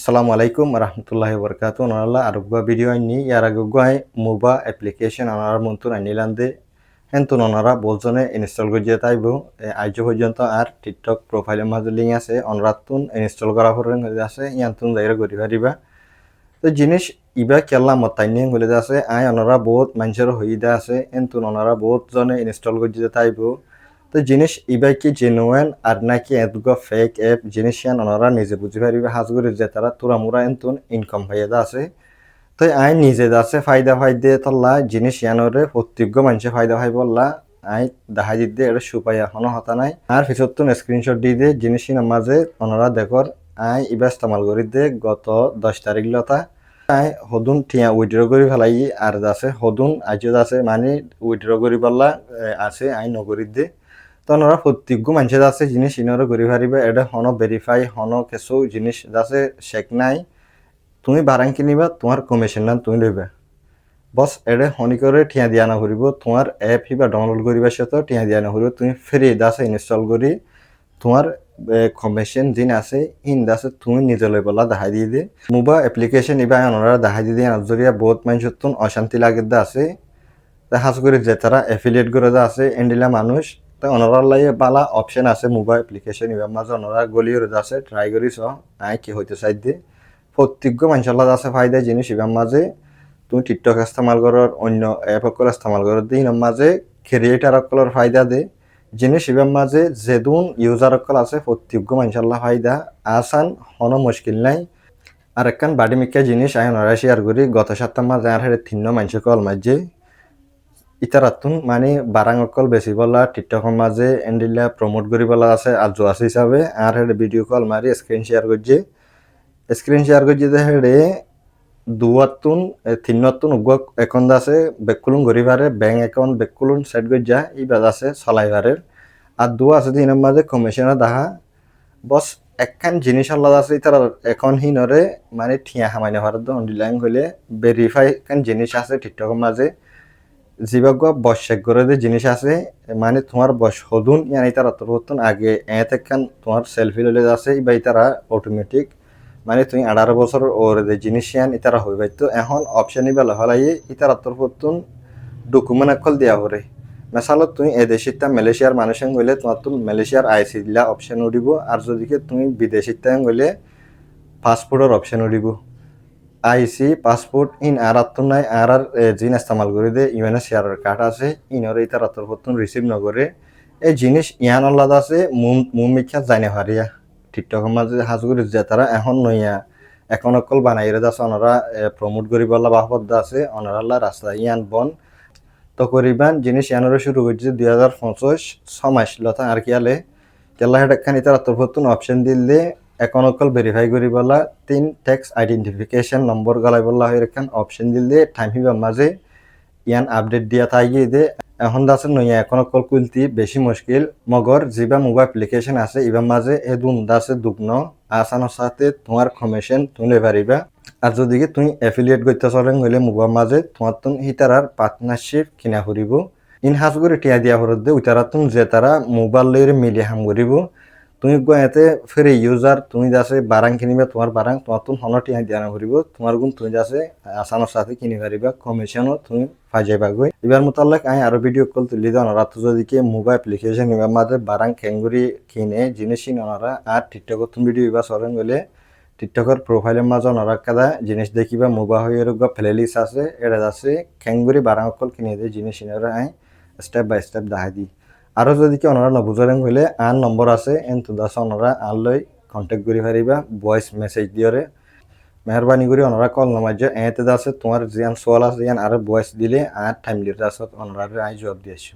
Assalamu alaikum warahmatullahi wabarakatuh. Nonalla arugba video ini yaragugwa MOBA application onar muntun anilande entu nonara bolzone install gojje taibo ajo পর্যন্ত আর TikTok profile মাঝে link আছে অনরাতুন install করা পরে হয়ে আছে ইয়ান্তুন জায়গা করি পারিবা তো জিনিস ইবা কেলা মতাইনে হলে আছে আই অনরা বহুত মানুষের হইদা আছে এন্তু ননরা বহুত জনে ইনস্টল গজ্জে তাইবো তো জিনিস ইবা কি জেনুইন আর নাকি এদগো ফেক অ্যাপ জিনিস ইয়ান অনরা নিজে বুঝি পারিবে হাজগুরি যে তারা তুরামুরা এন্তুন ইনকাম পাইয়া আছে তো আই নিজে আছে ফায়দা ফাইদে তল্লা জিনিস ইয়ানরে প্রত্যেক মানুষে ফায়দা ফাই বললা আই দেখা দিতে এটা সুপাইয়া হনো হতা নাই আর পিছতুন স্ক্রিনশট দিয়ে দে জিনিস মাঝে অনরা দেখর আই ইবা ইস্তেমাল করি দে গত 10 তারিখ লতা আই হদুন টিয়া উইথড্র করি ফেলাই আর আছে হদুন আজও আছে মানে উইথড্র করি পারলা আছে আই নগরি দে তো ওনারা প্রত্যেক মানুষে আছে জিনিস ইনরে করি পারিবে এটা হনো ভেরিফাই হনো কিছু জিনিস আছে শেক নাই তুমি বারাং কিনিবা তোমার কমিশন না তুমি লইবা বস এটা হনি করে ঠিয়া দিয়া না করিব তোমার অ্যাপ হিবা ডাউনলোড করিবা সাথে ঠিয়া দিয়া না করিব তুমি ফ্রি দাসে ইনস্টল করি তোমার কমিশন দিন আছে ইন দাসে তুমি নিজে লই বলা দেখাই দিয়ে দে মোবা অ্যাপ্লিকেশন ইবা ওনারা দেখাই দিয়ে নজরিয়া বহুত মানুষের তুন অশান্তি লাগে আছে হাস করে যে তারা অ্যাফিলিয়েট করে আছে এন্ডিলা মানুষ তো ওনারা লাগে বালা অপশন আছে মোবা অ্যাপ্লিকেশন ইবা মাঝে ওনারা গলিয়ে আছে ট্রাই করিস আই কি হইতে চাই দে প্রত্যেক মানুষের আছে ফায়দা জিনিস ইবার মাঝে তুমি টিকটক ইস্তেমাল করার অন্য অ্যাপ সকল ইস্তেমাল করার দিন মাঝে ক্রিয়েটার সকলের ফায়দা দে জিনিস ইবার মাঝে যেদুন ইউজার সকল আছে প্রত্যেক মানুষের ফায়দা আসান কোনো মুশকিল নাই আর একখান বাড়ি মিকা জিনিস আই ওনারা শেয়ার করি গত সপ্তাহ মাঝে আর হেরে 3 মানুষ কল মাঝে ইতারাতুন মানে বারাং অকল বেশি বলা টিকটকের মাঝে এন্ডিলা প্রমোট করি বলা আছে আর জোয়াস হিসাবে আর হেরে ভিডিও কল মারি স্ক্রিন শেয়ার করছে হেডে দুয়াতুন তিনতুন উগ একাউন্ট আছে বেকুলুন গরিবারে ব্যাংক অ্যাকাউন্ট বেকুলুন সেট গজ্জা ই বাদ আছে চলাইবারের আর দুয়া আছে দিনের মাঝে কমিশনে দেখা বস একখান জিনিস আল্লাহ আছে তার এখন হিনরে মানে ঠিয়া হামাইনে ভারত অনলাইন হইলে ভেরিফাই কান জিনিস আছে টিকটকের মাঝে জিবাগ বসেক করে যে জিনিস আছে মানে তোমার বস হদুন ইয়ানি তারা তোর আগে এত একখান তোমার সেলফি লইলে আছে ইবাই তারা অটোমেটিক মানে তুমি 18 বছর ওর যে জিনিস ইয়ান ইতারা হইবাই তো এখন অপশন ইবেলা হলাই ইতারা তোর পতুন ডকুমেন্ট আকল দেয়া হরে মেসালত তুমি এদেশিতা মালয়েশিয়ার মানুষেন গইলে তোমার তো মালয়েশিয়ার আইসি দিলা অপশন উঠিব আর যদিকে তুমি বিদেশিতা গইলে পাসপোর্টের অপশন উঠিব আইসি পাসপোর্ট ইন আর তো নাই আর জিন ইস্তেমাল করে দে ইউএনএস শেয়ারের কার্ড আছে ইনরে ইতারা তোর পতুন রিসিভ নগরে এই জিনিস ইয়ান আল্লাহ আছে মুমিখ্যা জানে হারিয়া টিকটকের মাঝে হাজগুরি যে তারা এখন নইয়া এখন অকল বানাই রে আছে ওনারা প্রমোট করি বলা বাহবদ আছে ওনারা রাস্তা ইয়ান বন তো করিবান জিনিস ইয়ানরে শুরু করছে 2025 6 মাস লতা আর কি আলে কেলা হেডখান ইতার তরফতুন অপশন দিলে এখন অকল ভেরিফাই করি বলা 3 ট্যাক্স আইডেন্টিফিকেশন নম্বর গলাই বলা হয় এখান অপশন দিলে টাইম হিবা মাঝে ইয়ান আপডেট দিয়া থাকি দে এখন দাসে নইয়া এখন কল কুলতি বেশি মুশকিল মগর জিবা মোবাইল অ্যাপ্লিকেশন আছে ইবা মাঝে এদুন দাসে দুগ্ন আসানোর সাথে তোমার কমিশন তুলে পারিবা আর যদি তুমি অ্যাফিলিয়েট করতে চলেন হইলে মোবাইল মাঝে তোমার তুমি হিতারার পার্টনারশিপ কিনা করিব ইন হাজ করে টিয়া দিয়া হরত দে উতারা তুমি যে তারা মোবাইল লইরে মিলিয়ে হাম করিব তুমি এতে ফ্রি ইউজার তুমি যাচ্ছে বারাং কিনিবা তোমার বারাং তোমার তুমি হন টিয়া দিয়া না করিব তোমার গুণ তুমি যাচ্ছে আসানোর সাথে কিনি পারিবা কমিশনও তুমি পাই যাইবা গই এবার মোতালেক আই আরো ভিডিও কল তুলি দাও রাত যদি কে মোবাইল অ্যাপ্লিকেশন এবার মাঝে বারাং খেঙ্গুরি কিনে জিনিস ওনারা আর টিকটক তুমি ভিডিও এবার সরেন গেলে টিকটকের প্রোফাইলের মাঝে ওনারা কাদা জিনিস দেখিবা মোবাইল হয়ে প্লেলিস্ট আছে এটা আছে খেঙ্গুরি বারাং কল কিনে দিয়ে জিনিস ইনারা আই স্টেপ বাই স্টেপ দেখাই দিই আরও যদি কি ওনারা নবুঝারেন হইলে আন নম্বর আছে এনতু দাস ওনারা আন লই কন্ট্যাক্ট করি পারিবা ভয়েস মেসেজ দিয়রে মেহরবানি করে ওনারা কল নামাজ এতে দাসে তোমার জিয়ান সোয়াল আছে ইয়ান আর ভয়েস দিলে আর টাইম লিটার আছে ওনারা আই জবাব দিয়েছি